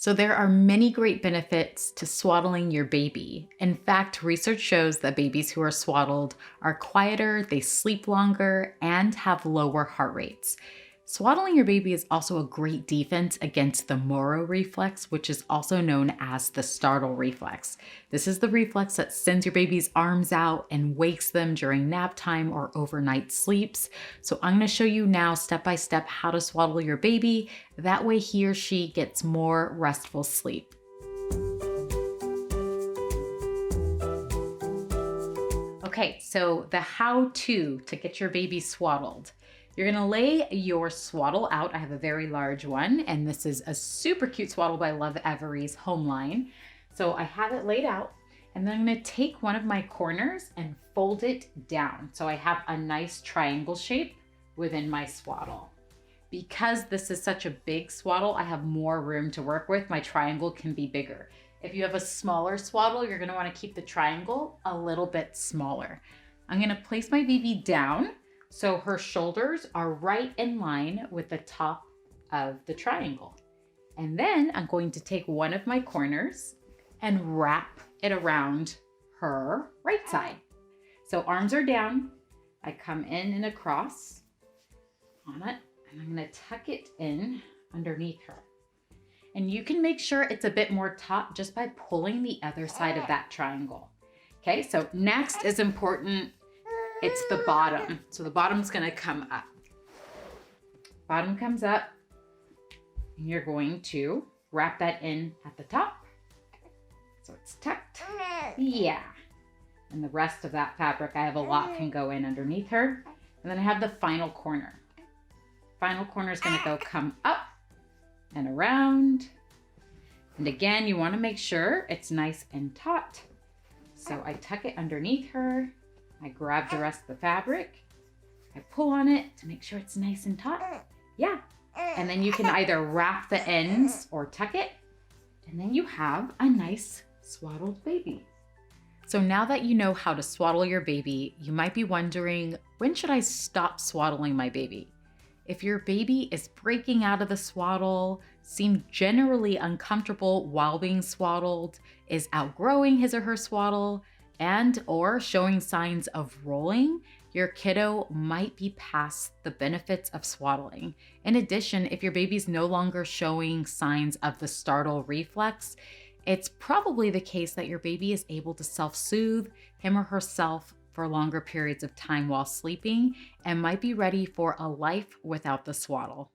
So there are many great benefits to swaddling your baby. In fact, research shows that babies who are swaddled are quieter, they sleep longer, and have lower heart rates. Swaddling your baby is also a great defense against the Moro reflex, which is also known as the startle reflex. This is the reflex that sends your baby's arms out and wakes them during nap time or overnight sleeps. So I'm going to show you now step by step how to swaddle your baby. That way he or she gets more restful sleep. Okay, so the how-to to get your baby swaddled. You're gonna lay your swaddle out. I have a very large one, and this is a super cute swaddle by Lovevery's Home line. So I have it laid out, and then I'm gonna take one of my corners and fold it down. So I have a nice triangle shape within my swaddle. Because this is such a big swaddle, I have more room to work with. My triangle can be bigger. If you have a smaller swaddle, you're gonna wanna keep the triangle a little bit smaller. I'm gonna place my baby down so her shoulders are right in line with the top of the triangle. And then I'm going to take one of my corners and wrap it around her right side. So arms are down. I come in and across on it, and I'm gonna tuck it in underneath her. And you can make sure it's a bit more taut just by pulling the other side of that triangle. Okay, so next is important. It's the bottom. So the bottom's gonna come up. Bottom comes up, and you're going to wrap that in at the top. So it's tucked. Yeah. And the rest of that fabric, I have a lot can go in underneath her. And then I have the final corner. Final corner is gonna come up and around. And again, you wanna make sure it's nice and taut. So I tuck it underneath her. I grab the rest of the fabric. I pull on it to make sure it's nice and taut. Yeah. And then you can either wrap the ends or tuck it. And then you have a nice swaddled baby. So now that you know how to swaddle your baby, you might be wondering, when should I stop swaddling my baby? If your baby is breaking out of the swaddle, seems generally uncomfortable while being swaddled, is outgrowing his or her swaddle, and or showing signs of rolling, your kiddo might be past the benefits of swaddling. In addition, if your baby's no longer showing signs of the startle reflex, it's probably the case that your baby is able to self-soothe him or herself for longer periods of time while sleeping and might be ready for a life without the swaddle.